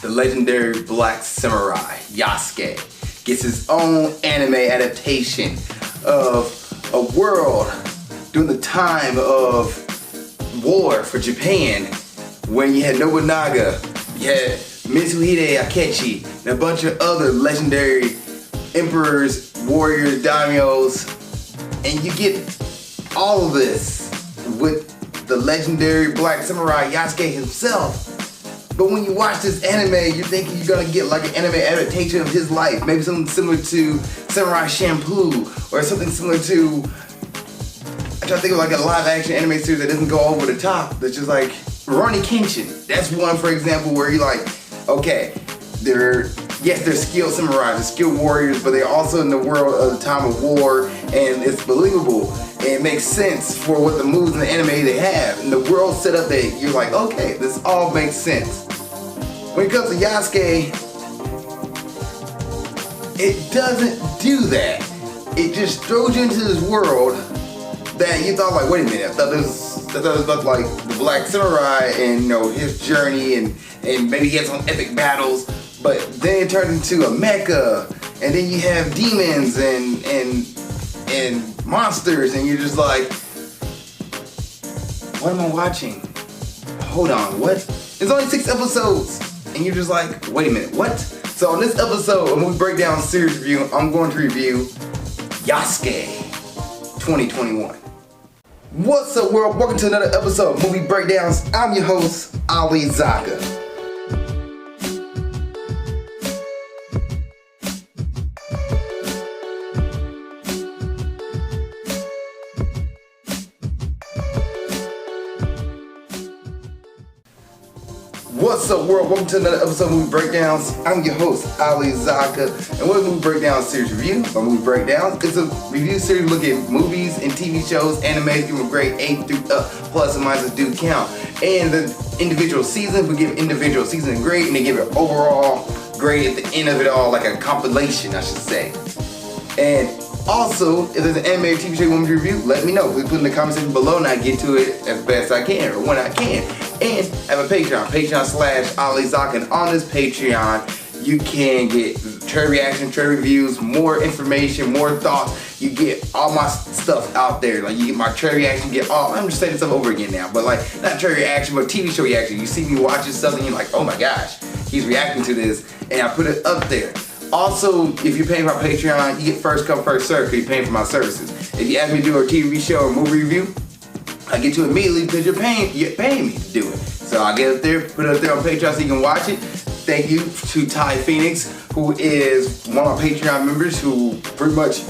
the legendary black samurai, Yasuke, gets his own anime adaptation of a world during the time of war for Japan, when you had Nobunaga, you had Mitsuhide Akechi, and a bunch of other legendary emperors, warriors, daimyos, and you get all of this with the legendary black samurai Yasuke himself. But when you watch this anime, you're thinking you're gonna get like an anime adaptation of his life. Maybe something similar to Samurai Champloo, or something similar to, I try to think of like a live action anime series that doesn't go over the top. That's just like Rurouni Kenshin. That's one, for example, where you're like, okay, they're skilled samurais, they're skilled warriors, but they're also in the world of the time of war, and it's believable. And it makes sense for what the moves in the anime they have. And the world set up that you're like, okay, this all makes sense. When it comes to Yasuke, it doesn't do that. It just throws you into this world that you thought like, wait a minute, I thought it was about like the black samurai and his journey and maybe he had some epic battles, but then it turned into a mecha, and then you have demons and monsters, and you're just like, what am I watching? Hold on, what? It's only 6 episodes, and you're just like, wait a minute, what? So on this episode of Movie Breakdown Series Review, I'm going to review Yasuke 2021. What's up, world? Welcome to another episode of Movie Breakdowns. I'm your host, Ali Zakka. What's up, world? Welcome to another episode of Movie Breakdowns. I'm your host, Ali Zakka, and what is Movie Breakdown Series Review? Or Movie Breakdowns, it's a review series looking at movies and TV shows, anime, give them a grade 8 through up, plus and minus do count. And the individual seasons, we give individual season a grade, and they give an overall grade at the end of it all, like a compilation, I should say. And also, if there's an anime or TV show you want me to review, let me know. Please put in the comment section below and I get to it as best I can, or when I can. And I have a Patreon, Patreon/Ali Zakka, and on this Patreon, you can get trailer reaction, trailer reviews, more information, more thoughts. You get all my stuff out there. Like, you get my trailer reaction, I'm just saying this stuff over again now, but like, not trailer reaction, but TV show reaction. You see me watching something, you're like, oh my gosh, he's reacting to this, and I put it up there. Also, if you're paying for my Patreon, you get first come, first serve, because you're paying for my services. If you ask me to do a TV show or movie review, I get to it immediately because you're paying me to do it. So I get up there, put it up there on Patreon so you can watch it. Thank you to Ty Phoenix, who is one of my Patreon members, who pretty much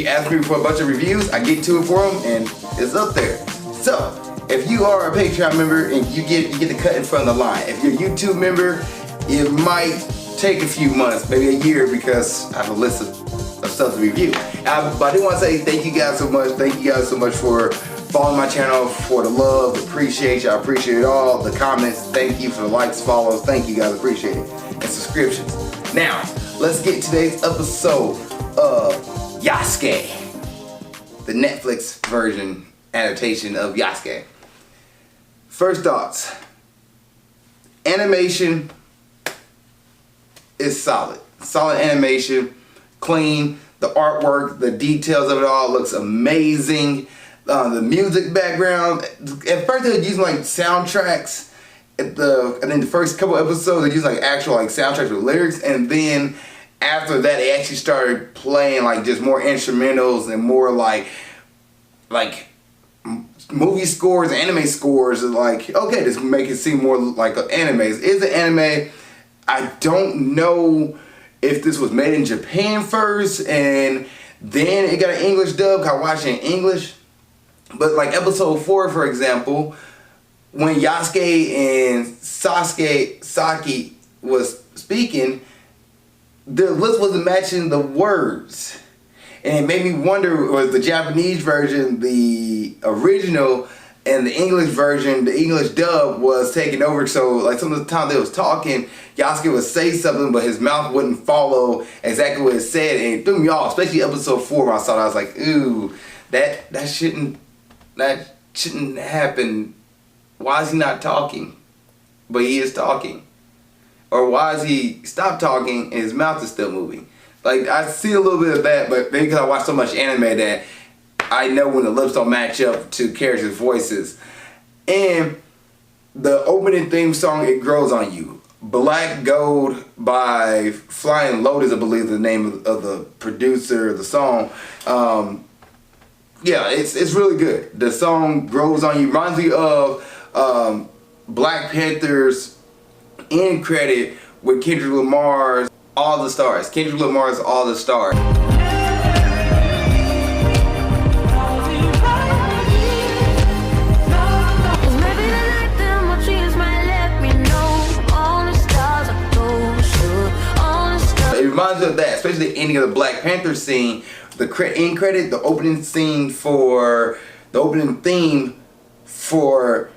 asked me for a bunch of reviews. I get to it for him, and it's up there. So if you are a Patreon member, and you get to cut in front of the line. If you're a YouTube member, it might take a few months, maybe a year, because I have a list of stuff to review. But I do want to say thank you guys so much. Thank you guys so much for following my channel, for the love, appreciate you. I appreciate it all. The comments, thank you for the likes, follows. Thank you guys, appreciate it. And subscriptions. Now, let's get today's episode of Yasuke, the Netflix version adaptation of Yasuke. First thoughts. Animation is solid. Solid animation, clean. The artwork, the details of it all looks amazing. The music background, at first they were using like soundtracks, and then the first couple episodes they used like actual like soundtracks with lyrics, and then after that they actually started playing like just more instrumentals and more like movie scores, anime scores, and like, okay, this make it seem more like animes. Is it anime? I don't know if this was made in Japan first and then it got an English dub, I watched it in English. But like episode 4, for example, when Yasuke and Saki was speaking, their lips wasn't matching the words. And it made me wonder, was the Japanese version the original and the English version, the English dub, was taking over? So like some of the time they was talking, Yasuke would say something but his mouth wouldn't follow exactly what it said, and it threw me off, especially episode 4 when I saw it. I was like, ooh, that shouldn't happen. Why is he not talking? But he is talking. Or why is he stopped talking and his mouth is still moving? Like, I see a little bit of that, but maybe because I watch so much anime that I know when the lips don't match up to characters' voices. And the opening theme song, It Grows on You. Black Gold by Flying Lotus, I believe is the name of the producer of the song. Yeah, it's really good. The song Grows on You reminds me of Black Panther's end credit with Kendrick Lamar's All the Stars. Kendrick Lamar's All the Stars. It reminds me of that, especially the ending of the Black Panther scene. The end credit, the opening scene for the opening theme for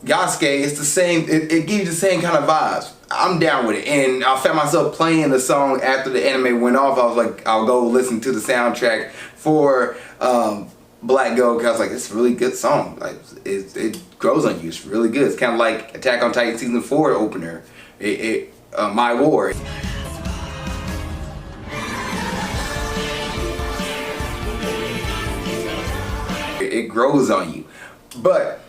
Yasuke, it's the same. It gives you the same kind of vibes. I'm down with it, and I found myself playing the song after the anime went off. I was like, I'll go listen to the soundtrack for Black Gold, because I was like, it's a really good song. Like, it grows on you. It's really good. It's kind of like Attack on Titan season 4 opener. My War. It grows on you. But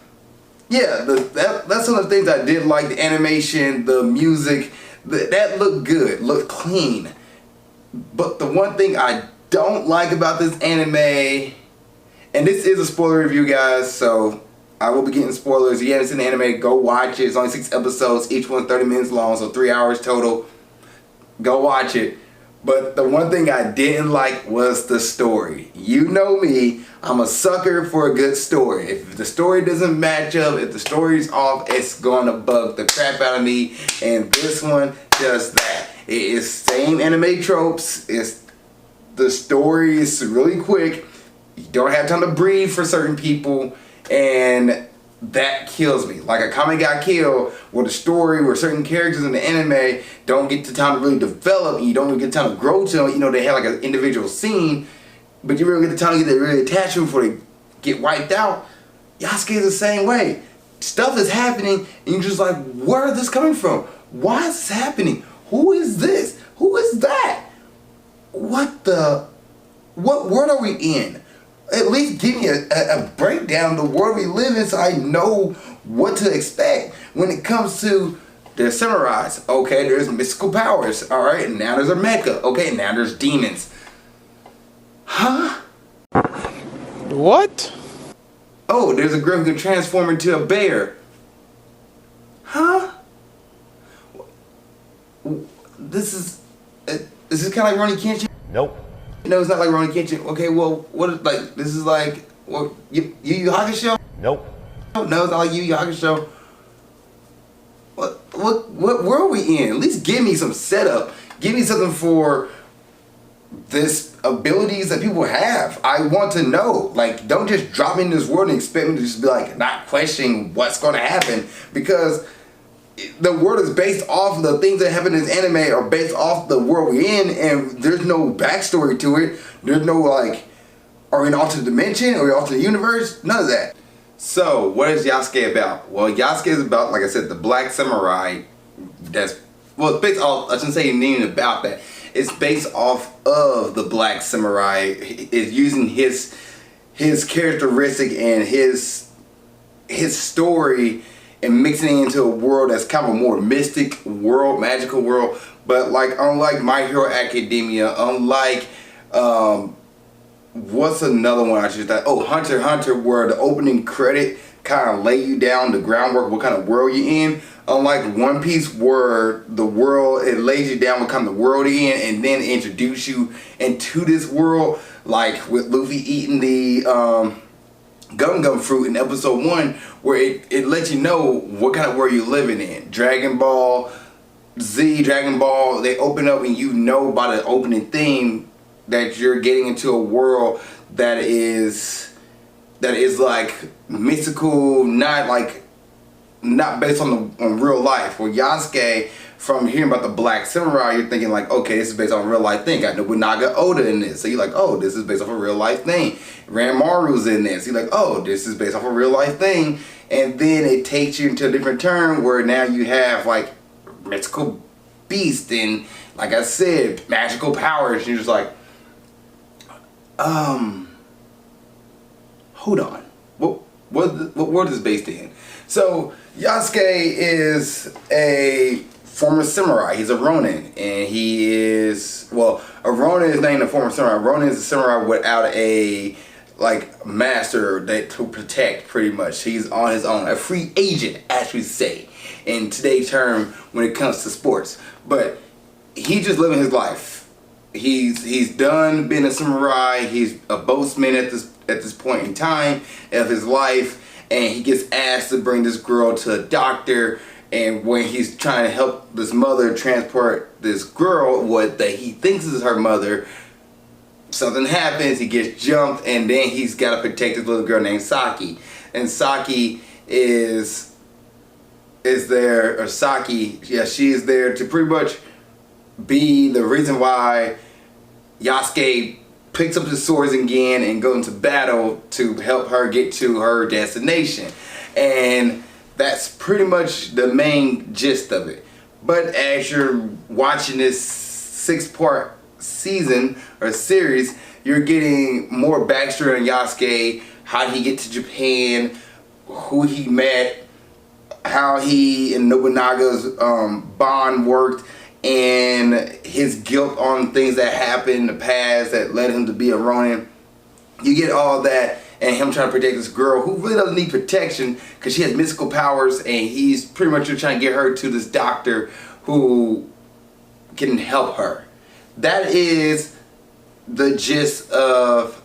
yeah, that's one of the things I did like. The animation, the music, that looked good, looked clean. But the one thing I don't like about this anime, and this is a spoiler review, guys, so I will be getting spoilers. If you haven't seen the anime, go watch it. It's only 6 episodes, each one 30 minutes long, so 3 hours total. Go watch it. But the one thing I didn't like was the story. You know me, I'm a sucker for a good story. If the story doesn't match up, if the story's off, it's gonna bug the crap out of me. And this one does that. It is same anime tropes. The story is really quick. You don't have time to breathe for certain people, and that kills me. Like a comic got killed with a story where certain characters in the anime don't get the time to really develop, and you don't really get the time to grow to them. You know, they have like an individual scene, but you really get the time to get really attached to them before they get wiped out. Yasuke is the same way. Stuff is happening, and you're just like, where is this coming from? Why is this happening? Who is this? Who is that? What world are we in? At least give me a breakdown of the world we live in so I know what to expect when it comes to there's samurais. Okay, there's mystical powers. Alright, and now there's a mecha. Okay, now there's demons. Huh? What? Oh, there's a girl who can transform into a bear. Huh? This is kind of like Ronnie Kenshin? Nope. No, it's not like Ronnie Kenshin. Okay, well, what is, like, this is like, what, Yu Yu Hakusho? Nope. No, it's not like Yu Yu Hakusho. What world are we in? At least give me some setup. Give me something for this abilities that people have. I want to know. Like, don't just drop me in this world and expect me to just be like, not questioning what's going to happen, because the world is based off the things that happen in this anime are based off the world we're in, and there's no backstory to it. There's no like, are we in an alternate dimension or alternate universe? None of that. So what is Yasuke about? Well, Yasuke is about, like I said, the black samurai. It's based off, I shouldn't say anything about that. It's based off of the black samurai. It's using his characteristic and his story and mixing it into a world that's kind of a more mystic world, magical world. But like, unlike My Hero Academia, unlike what's another one I should say? Oh, Hunter x Hunter, where the opening credit kind of lay you down the groundwork, what kind of world you're in. Unlike One Piece, where the world, it lays you down what kind of world you're in, and then introduce you into this world, like with Luffy eating the Gum fruit in episode 1, where it lets you know what kind of world you're living in. Dragon Ball Z, Dragon Ball, they open up and you know by the opening theme that you're getting into a world that is like mystical, not based on real life. Where Yasuke, from hearing about the black samurai, you're thinking like, okay, this is based on a real life thing. Got Nobunaga Oda in this, so you're like, oh, this is based off a real life thing. Ranmaru's in this, so you're like, oh, this is based off a real life thing. And then it takes you into a different turn where now you have like mystical beast and, like I said, magical powers. And you're just like, hold on. What world is this based in? So Yasuke is a former samurai. He's a Ronin, and he is, well, a Ronin is not even a former samurai. A Ronin is a samurai without a master to protect, pretty much. He's on his own, a free agent, as we say in today's term when it comes to sports. But he's just living his life. He's done being a samurai. He's a boatsman at this point in time of his life, and he gets asked to bring this girl to a doctor. And when he's trying to help this mother transport this girl, that he thinks is her mother, something happens. He gets jumped, and then he's got to protect this little girl named Saki. And Saki is there, or Saki, yeah, she is there to pretty much be the reason why Yasuke picks up the swords again and goes into battle to help her get to her destination. And that's pretty much the main gist of it. But as you're watching this 6-part season or series, you're getting more backstory on Yasuke, how he get to Japan, who he met, how he and Nobunaga's bond worked, and his guilt on things that happened in the past that led him to be a Ronin. You get all that, and him trying to protect this girl who really doesn't need protection because she has mystical powers, and he's pretty much trying to get her to this doctor who can help her. That is the gist of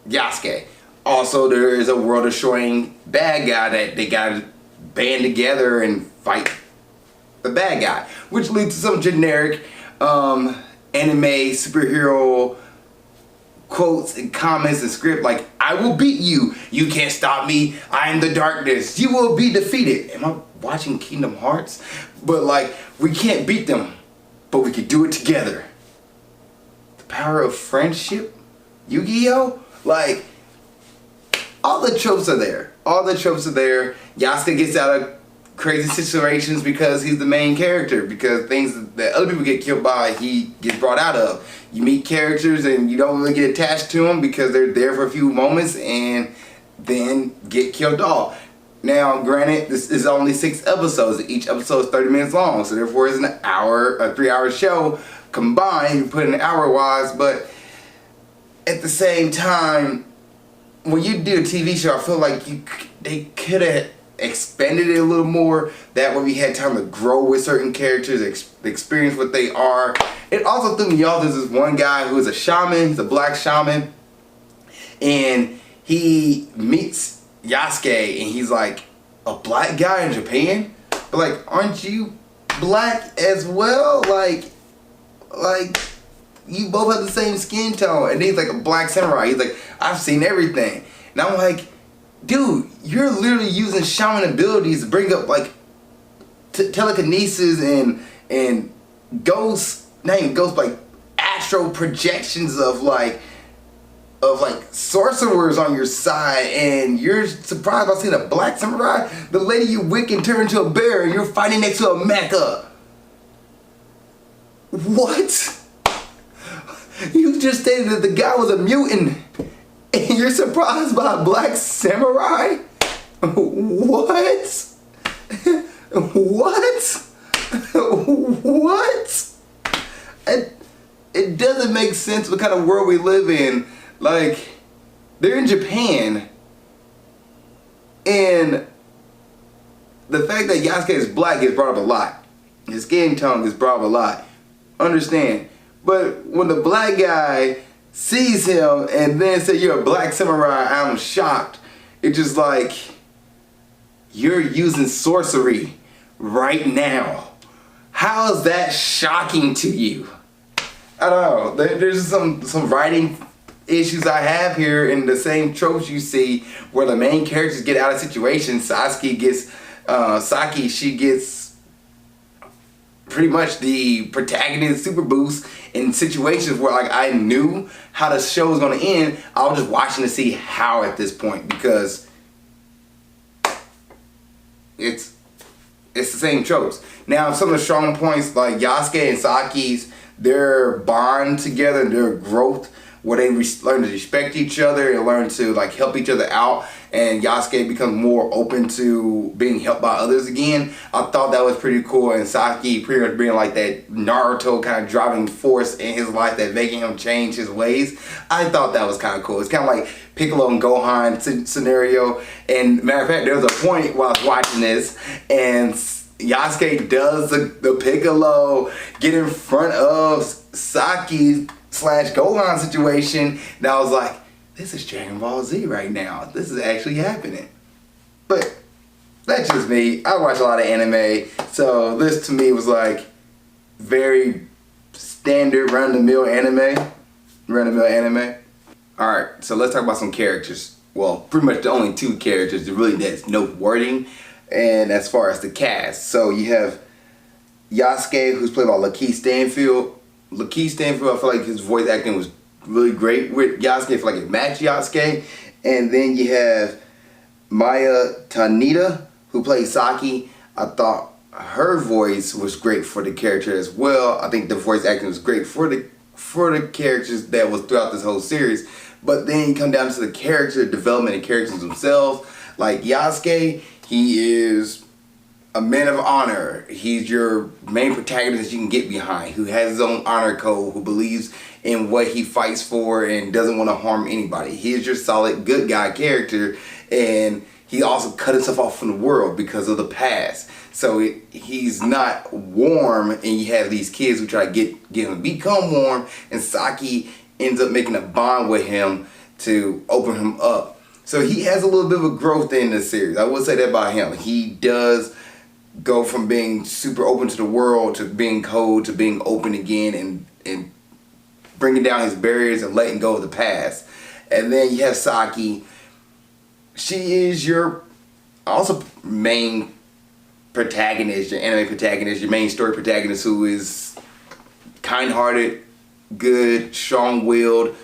Yasuke. Also, there is a world destroying bad guy that they gotta band together and fight the bad guy, which leads to some generic anime superhero quotes and comments and script like, I will beat you, you can't stop me, I am the darkness, you will be defeated. Am I watching Kingdom Hearts? But like, we can't beat them, but we can do it together. The power of friendship? Yu-Gi-Oh? Like, all the tropes are there. All the tropes are there. Yasuke gets out of crazy situations because he's the main character, because things that other people get killed by, he gets brought out of. You meet characters and you don't really get attached to them because they're there for a few moments and then get killed off. Now, granted, this is only 6 episodes. Each episode is 30 minutes long, so therefore it's an hour, a 3-hour show combined. You put it hour-wise, but at the same time, when you do a TV show, I feel like they could have expanded it a little more. That way we had time to grow with certain characters, experience what they are. It also threw me off. There's this one guy who is a shaman. He's a black shaman, and he meets Yasuke, and he's like, a black guy in Japan? But like, aren't you black as well? Like you both have the same skin tone. And he's like a black samurai. He's like, I've seen everything. And I'm like, dude, you're literally using shaman abilities to bring up like telekinesis and ghosts, not even ghosts, like astral projections of like sorcerers on your side, and you're surprised about seeing a black samurai? The lady you wick and turn into a bear, and you're fighting next to a mecha. What? You just stated that the guy was a mutant, and you're surprised by a black samurai? What? What? What? It doesn't make sense what kind of world we live in. Like, they're in Japan, and the fact that Yasuke is black is brought up a lot. His skin tone is brought up a lot. Understand. But when the black guy sees him and then says, you're a black samurai, I'm shocked. It's just like, you're using sorcery right now. How is that shocking to you? I don't know. There's some writing issues I have here in the same tropes you see where the main characters get out of situations. Saki gets pretty much the protagonist super boost in situations where like I knew how the show was going to end. I was just watching to see how at this point, because it's it's the same tropes. Now, some of the strong points, like Yasuke and Saki's, their bond together, their growth, where they learn to respect each other and learn to like help each other out, and Yasuke becomes more open to being helped by others again. I thought that was pretty cool, and Saki pretty much being like that Naruto kind of driving force in his life that making him change his ways. I thought that was kind of cool. It's kind of like Piccolo and Gohan scenario. And matter of fact, there was a point while I was watching this, and Yasuke does the Piccolo get in front of Saki / Gohan situation, and I was like, this is Dragon Ball Z right now. This is actually happening. But that's just me. I watch a lot of anime, so this to me was like very standard run-of-the-mill anime. Alright, so let's talk about some characters. Well, pretty much the only two characters that really that's noteworthy. And as far as the cast, so you have Yasuke, who's played by Lakeith Stanfield. Lakeith Stanfield, I feel like his voice acting was really great with Yasuke. I feel like it matched Yasuke. And then you have Maya Tanida, who plays Saki. I thought her voice was great for the character as well. I think the voice acting was great for the characters that was throughout this whole series. But then you come down to the character development and characters themselves. Like Yasuke, he is a man of honor. He's your main protagonist you can get behind, who has his own honor code, who believes in what he fights for and doesn't want to harm anybody. He is your solid good guy character, and he also cut himself off from the world because of the past. So he's not warm, and you have these kids who try to get him to become warm, and Saki ends up making a bond with him to open him up. So he has a little bit of a growth in this series. I will say that about him. He does go from being super open to the world to being cold to being open again, and bringing down his barriers and letting go of the past. And then you have Saki. She is your also main protagonist, your anime protagonist, your main story protagonist, who is kind-hearted, good, strong-willed,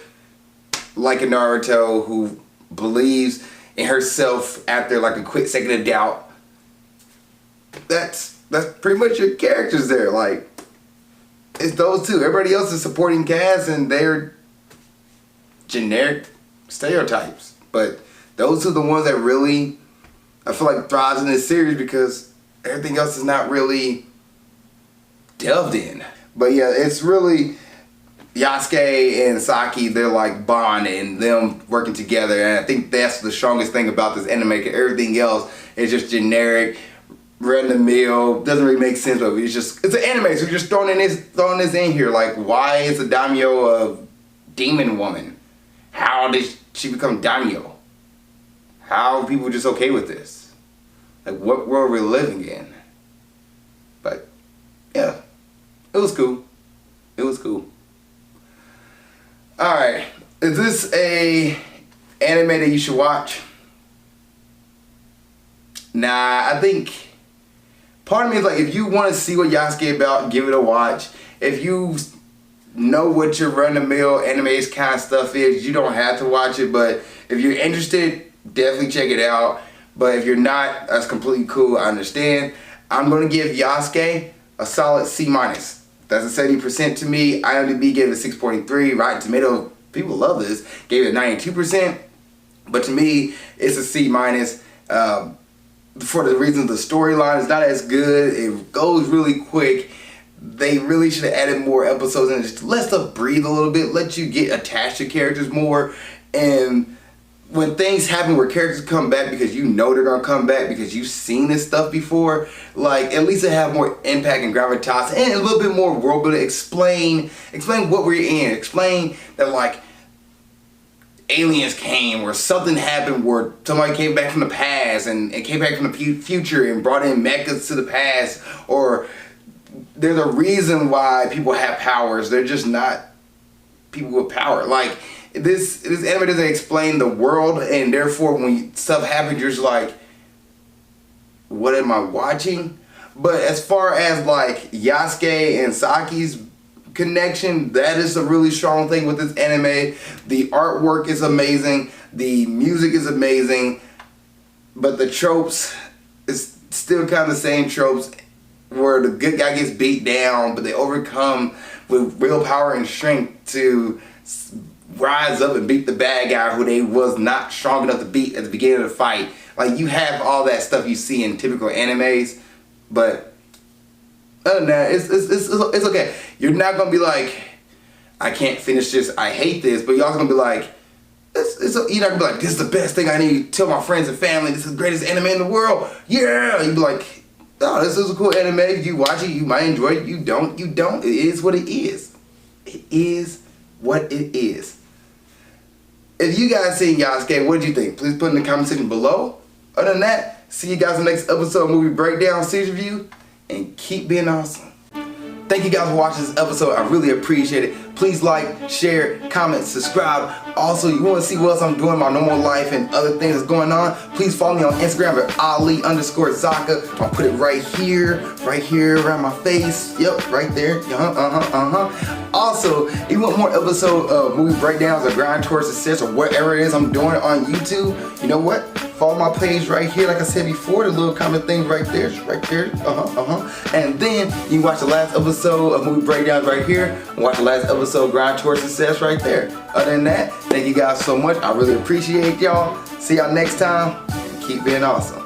like a Naruto, who believes in herself after like a quick second of doubt. That's pretty much your characters there. Like, it's those two. Everybody else is supporting cast, and they're generic stereotypes. But those are the ones that really, I feel like, thrives in this series, because everything else is not really delved in. But yeah, it's really Yasuke and Saki, they're like bond and them working together. And I think that's the strongest thing about this anime. Everything else is just generic, run-of-the-mill, doesn't really make sense, but it's an anime, so you're just throwing this in here. Like, why is a daimyo a demon woman? How did she become daimyo? How are people just okay with this? Like, what world we're living in? But yeah, it was cool. It was cool. Alright, is this a anime that you should watch? Nah, I think part of me is like, if you want to see what Yasuke about, give it a watch. If you know what your run-of-the-mill anime kind of stuff is, you don't have to watch it. But if you're interested, definitely check it out. But if you're not, that's completely cool. I understand. I'm going to give Yasuke a solid C-. That's a 70% to me. IMDb gave it a 6.3. Rotten Tomatoes, people love this, gave it a 92%. But to me, it's a C-. For the reasons the storyline is not as good. It goes really quick. They really should have added more episodes and just let stuff breathe a little bit, let you get attached to characters more. And when things happen where characters come back because you know they're gonna come back because you've seen this stuff before, like, at least it have more impact and gravitas and a little bit more world building. Explain what we're in. Explain that, like, aliens came, or something happened where somebody came back from the past and came back from the future and brought in mechas to the past, or there's a reason why people have powers. They're just not people with power. Like, this anime doesn't explain the world, and therefore when stuff happens, you're just like, what am I watching? But as far as like Yasuke and Saki's connection, that is a really strong thing with this anime. The artwork is amazing, the music is amazing, but the tropes is still kind of the same tropes where the good guy gets beat down, but they overcome with willpower and strength to rise up and beat the bad guy who they was not strong enough to beat at the beginning of the fight. Like, you have all that stuff you see in typical animes, but other than that, it's okay. You're not gonna be like, I can't finish this, I hate this, but you're also gonna be like, you're not gonna be like, this is the best thing I need to tell my friends and family, this is the greatest anime in the world, yeah! You'd be like, oh, this is a cool anime, you watch it, you might enjoy it, you don't, it is what it is. It is what it is. If you guys seen Yasuke, what did you think? Please put in the comment section below. Other than that, see you guys in the next episode of Movie Breakdown Series Review, and keep being awesome. Thank you guys for watching this episode. I really appreciate it. Please like, share, comment, subscribe. Also, you want to see what else I'm doing in my normal life and other things that's going on, please follow me on Instagram at Ali_Zakka. I'll put it right here around my face. Yep, right there. Also, if you want more episode of movie breakdowns or grind towards success or whatever it is I'm doing on YouTube, you know what? Follow my page right here, like I said before, the little comment thing right there, And then you can watch the last episode of Movie Breakdowns right here, and watch the last episode of Grind Towards Success right there. Other than that, thank you guys so much. I really appreciate y'all. See y'all next time, and keep being awesome.